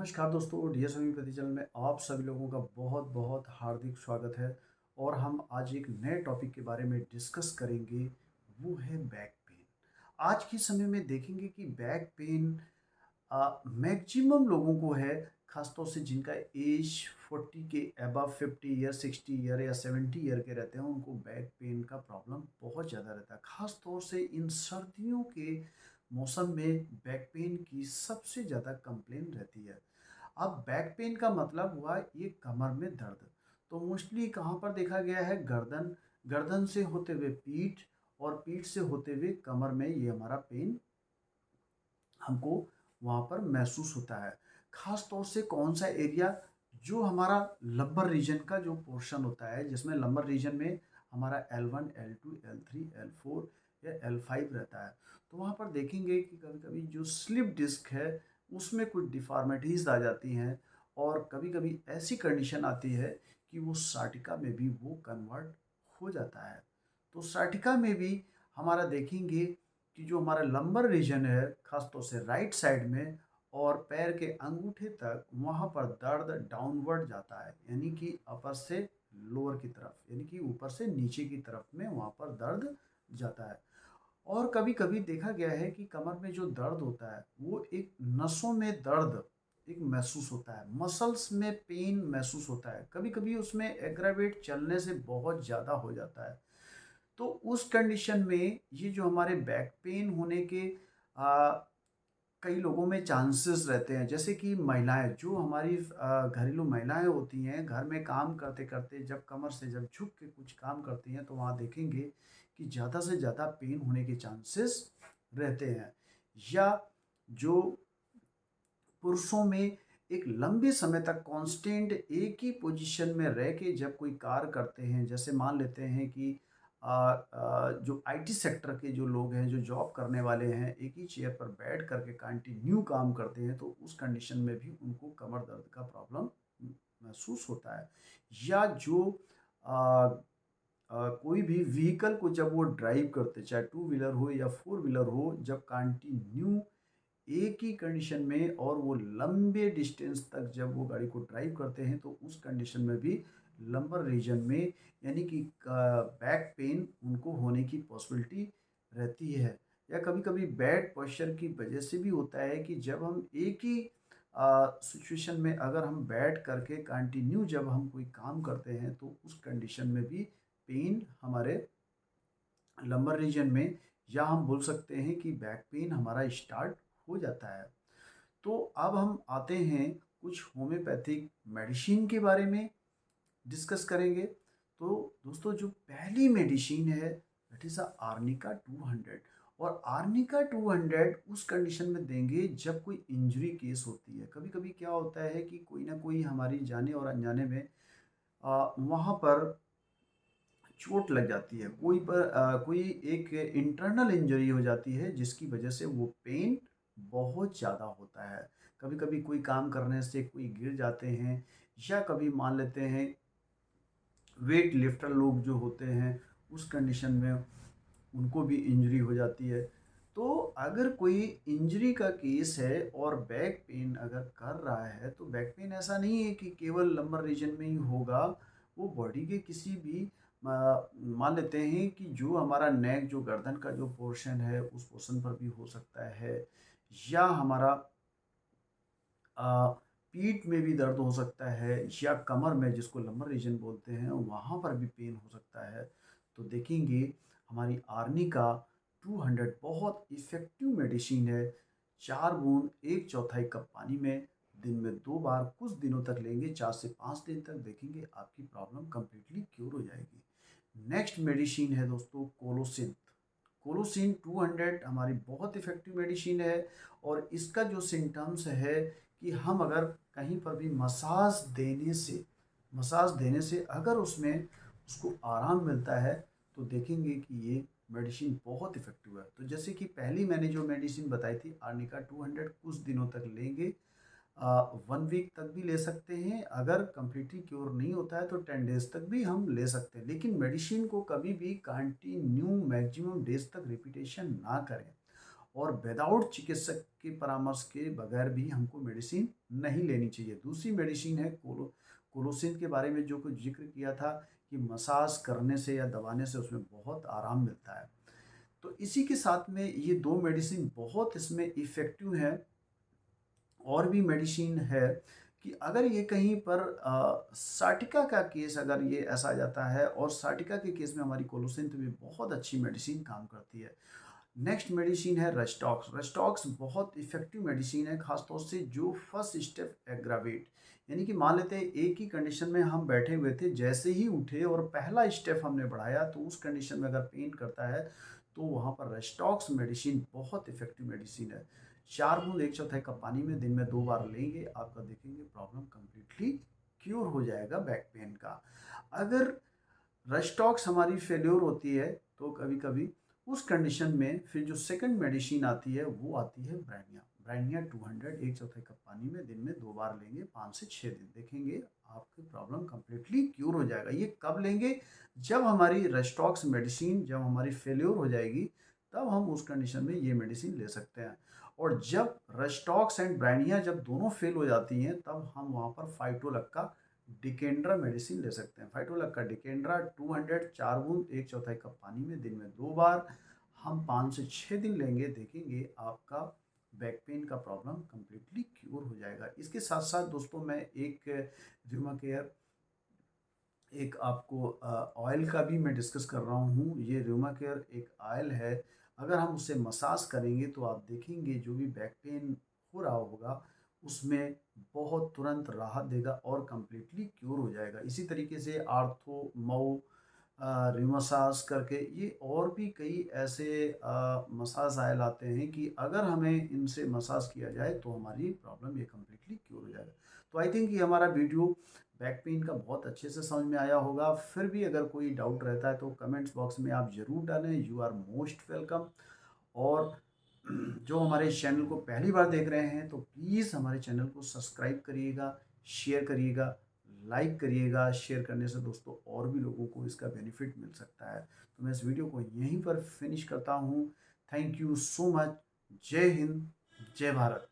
नमस्कार दोस्तों, dear homeopathy channel में आप सभी लोगों का बहुत बहुत हार्दिक स्वागत है। और हम आज एक नए टॉपिक के बारे में डिस्कस करेंगे, वो है बैक पेन। आज के समय में देखेंगे कि बैक पेन मैक्सिमम लोगों को है, खासतौर से जिनका एज 40 के अबव 50 ईयर 60 ईयर या 70 ईयर के रहते हैं, उनको बैक पेन का प्रॉब्लम बहुत ज़्यादा रहता है। खास तौर से इन सर्दियों के मौसम में बैक पेन की सबसे ज़्यादा कंप्लेन रहती है। अब बैक पेन का मतलब हुआ ये कमर में दर्द। तो मोस्टली कहाँ पर देखा गया है, गर्दन, गर्दन से होते हुए पीठ और पीठ से होते हुए कमर में ये हमारा पेन हमको वहाँ पर महसूस होता है। ख़ास तौर से कौन सा एरिया, जो हमारा लंबर रीजन का जो पोर्शन होता है, जिसमें लंबर रीजन में हमारा L1, L2, L3, L4 या L5 रहता है। तो वहाँ पर देखेंगे कि कभी-कभी जो स्लिप डिस्क है, उसमें कुछ डिफ़ॉर्मिटीज़ आ जाती हैं और कभी-कभी ऐसी कंडीशन आती है कि वो साटिका में भी वो कन्वर्ट हो जाता है। तो साटिका में भी हमारा देखेंगे कि जो हमारा लंबर रीजन है, ख़ास तौर से राइट साइड में और पैर के अंगूठे तक, वहाँ पर दर्द डाउनवर्ड जाता है, यानी कि अपर से लोअर की तरफ, यानी कि ऊपर से नीचे की तरफ में वहाँ पर दर्द जाता है। और कभी-कभी देखा गया है कि कमर में जो दर्द होता है, वो एक नसों में दर्द एक महसूस होता है, मसल्स में पेन महसूस होता है। कभी-कभी उसमें एग्रावेट चलने से बहुत ज़्यादा हो जाता है। तो उस कंडीशन में ये जो हमारे बैक पेन होने के आ, कई लोगों में चांसेस रहते हैं। जैसे कि महिलाएं, जो हमारी घरेलू महिलाएं होती हैं, घर में काम करते करते जब कमर से जब झुक के कुछ काम करती हैं, तो वहाँ देखेंगे कि ज़्यादा से ज़्यादा पेन होने के चांसेस रहते हैं। या जो पुरुषों में एक लंबे समय तक कांस्टेंट एक ही पोजीशन में रह के जब कोई कार्य करते हैं, जैसे मान लेते हैं कि जो आईटी सेक्टर के जो लोग हैं, जो जॉब करने वाले हैं, एक ही चेयर पर बैठ करके कंटिन्यू काम करते हैं, तो उस कंडीशन में भी उनको कमर दर्द का प्रॉब्लम महसूस होता है। या जो कोई भी व्हीकल को जब वो ड्राइव करते, चाहे टू व्हीलर हो या फोर व्हीलर हो, जब कंटिन्यू एक ही कंडीशन में और वो लंबे डिस्टेंस तक जब वो गाड़ी को ड्राइव करते हैं, तो उस कंडीशन में भी लंबर रीजन में, यानी कि बैक पेन उनको होने की पॉसिबिलिटी रहती है। या कभी-कभी बैड पोस्चर की वजह से भी होता है कि जब हम एक ही सिचुएशन में अगर हम बैठ करके कंटिन्यू जब हम कोई काम करते हैं, तो उस कंडीशन में भी पेन हमारे लंबर रीजन में, या हम बोल सकते हैं कि बैक पेन हमारा स्टार्ट हो जाता है। तो अब हम आते हैं कुछ होम्योपैथिक मेडिसिन के बारे में डिस्कस करेंगे। तो दोस्तों, जो पहली मेडिसिन है, दैट इज़ आर्निका 200। और आर्निका 200 उस कंडीशन में देंगे जब कोई इंजरी केस होती है। कभी कभी क्या होता है कि कोई ना कोई हमारी जाने और अनजाने में वहाँ पर चोट लग जाती है, कोई एक इंटरनल इंजरी हो जाती है, जिसकी वजह से वो पेन बहुत ज़्यादा होता है। कभी कभी कोई काम करने से कोई गिर जाते हैं, या कभी मान लेते हैं वेट लिफ्टर लोग जो होते हैं, उस कंडीशन में उनको भी इंजरी हो जाती है। तो अगर कोई इंजरी का केस है और बैक पेन अगर कर रहा है, तो बैक पेन ऐसा नहीं है कि केवल लंबर रीजन में ही होगा, वो बॉडी के किसी भी मान लेते हैं कि जो हमारा नेक, जो गर्दन का जो पोर्शन है, उस पोर्शन पर भी हो सकता है। या हमारा अ, पीठ में भी दर्द हो सकता है, या कमर में, जिसको लंबर रीजन बोलते हैं, वहाँ पर भी पेन हो सकता है। तो देखेंगे हमारी आर्निका 200 बहुत इफ़ेक्टिव मेडिसिन है। 4 बूँद 1/4 कप पानी में दिन में 2 बार कुछ दिनों तक लेंगे, 4 से 5 दिन तक, देखेंगे आपकी प्रॉब्लम कंप्लीटली क्योर हो जाएगी। नेक्स्ट मेडिसिन है दोस्तों कोलोसिन। कोलोसिन 200 हमारी बहुत इफ़ेक्टिव मेडिसिन है। और इसका जो सिम्पटम्स है कि हम अगर कहीं पर भी मसाज देने से अगर उसमें उसको आराम मिलता है, तो देखेंगे कि ये मेडिसिन बहुत इफ़ेक्टिव है। तो जैसे कि पहली मैंने जो मेडिसिन बताई थी आर्निका 200, कुछ दिनों तक लेंगे, 1 वीक तक भी ले सकते हैं। अगर कंप्लीटली क्योर नहीं होता है तो 10 डेज़ तक भी हम ले सकते हैं। लेकिन मेडिसिन को कभी भी कंटिन्यू मैक्सिमम डेज़ तक रिपीटेशन ना करें। और विदाउट चिकित्सक के परामर्श के बगैर भी हमको मेडिसिन नहीं लेनी चाहिए। दूसरी मेडिसिन है कोलोसिन के बारे में जो कुछ जिक्र किया था कि मसाज करने से या दबाने से उसमें बहुत आराम मिलता है। तो इसी के साथ में ये 2 मेडिसिन बहुत इसमें इफ़ेक्टिव हैं। और भी मेडिसिन है कि अगर ये कहीं पर साटिका का केस अगर ये ऐसा आ जाता है, और साटिका के केस में हमारी कोलोसिन भी बहुत अच्छी मेडिसिन काम करती है। नेक्स्ट मेडिसिन है रेस्टॉक्स। रेस्टॉक्स बहुत इफ़ेक्टिव मेडिसिन है, ख़ासतौर से जो फर्स्ट स्टेप एग्रावेट, यानी कि मान लेते हैं एक ही कंडीशन में हम बैठे हुए थे, जैसे ही उठे और पहला स्टेप हमने बढ़ाया तो उस कंडीशन में अगर पेन करता है तो वहाँ पर रेस्टॉक्स मेडिसिन बहुत इफ़ेक्टिव मेडिसिन है। 4 बूंद 1/4 कप पानी में दिन में 2 बार लेंगे, आपका देखेंगे प्रॉब्लम कम्प्लीटली क्योर हो जाएगा बैक पेन का। अगर रेस्टॉक्स हमारी फेल्योर होती है तो कभी कभी उस कंडीशन में फिर जो सेकंड मेडिसिन आती है वो आती है ब्राइनिया। ब्राइनिया 200 1/4 कप पानी में दिन में 2 बार लेंगे, 5 से 6 दिन, देखेंगे आपकी प्रॉब्लम कम्प्लीटली क्यूर हो जाएगा। ये कब लेंगे? जब हमारी रेस्टॉक्स मेडिसिन जब हमारी फेल्योर हो जाएगी तब हम उस कंडीशन में ये मेडिसिन ले सकते हैं। और जब रेस्टॉक्स एंड ब्राइनिया जब दोनों फेल हो जाती हैं तब हम वहाँ पर फाइटोलक का डिकेंड्रा मेडिसिन ले सकते हैं। फाइटोलक का डिकेंड्रा 200 4 बूंद 1/4 कप पानी में दिन में 2 बार हम 5 से 6 दिन लेंगे, देखेंगे आपका बैक पेन का प्रॉब्लम कम्प्लीटली क्योर हो जाएगा। इसके साथ साथ दोस्तों मैं एक र्यूमा केयर एक आपको ऑयल का भी मैं डिस्कस कर रहा हूँ। ये र्यूमा केयर एक ऑयल है, अगर हम उसे मसाज करेंगे तो आप देखेंगे जो भी बैक पेन हो रहा होगा उसमें बहुत तुरंत राहत देगा और कम्प्लीटली क्योर हो जाएगा। इसी तरीके से आर्थो मऊ रिमसाज करके ये और भी कई ऐसे मसाज आयल आते हैं कि अगर हमें इनसे मसाज किया जाए तो हमारी प्रॉब्लम ये कम्प्लीटली क्योर हो जाएगा। तो आई थिंक ये हमारा वीडियो बैक पेन का बहुत अच्छे से समझ में आया होगा। फिर भी अगर कोई डाउट रहता है तो कमेंट्स बॉक्स में आप ज़रूर डालें, यू आर मोस्ट वेलकम। और जो हमारे चैनल को पहली बार देख रहे हैं तो प्लीज़ हमारे चैनल को सब्सक्राइब करिएगा, शेयर करिएगा, लाइक करिएगा। शेयर करने से दोस्तों और भी लोगों को इसका बेनिफिट मिल सकता है। तो मैं इस वीडियो को यहीं पर फिनिश करता हूँ। Thank you so much. जय हिंद, जय भारत।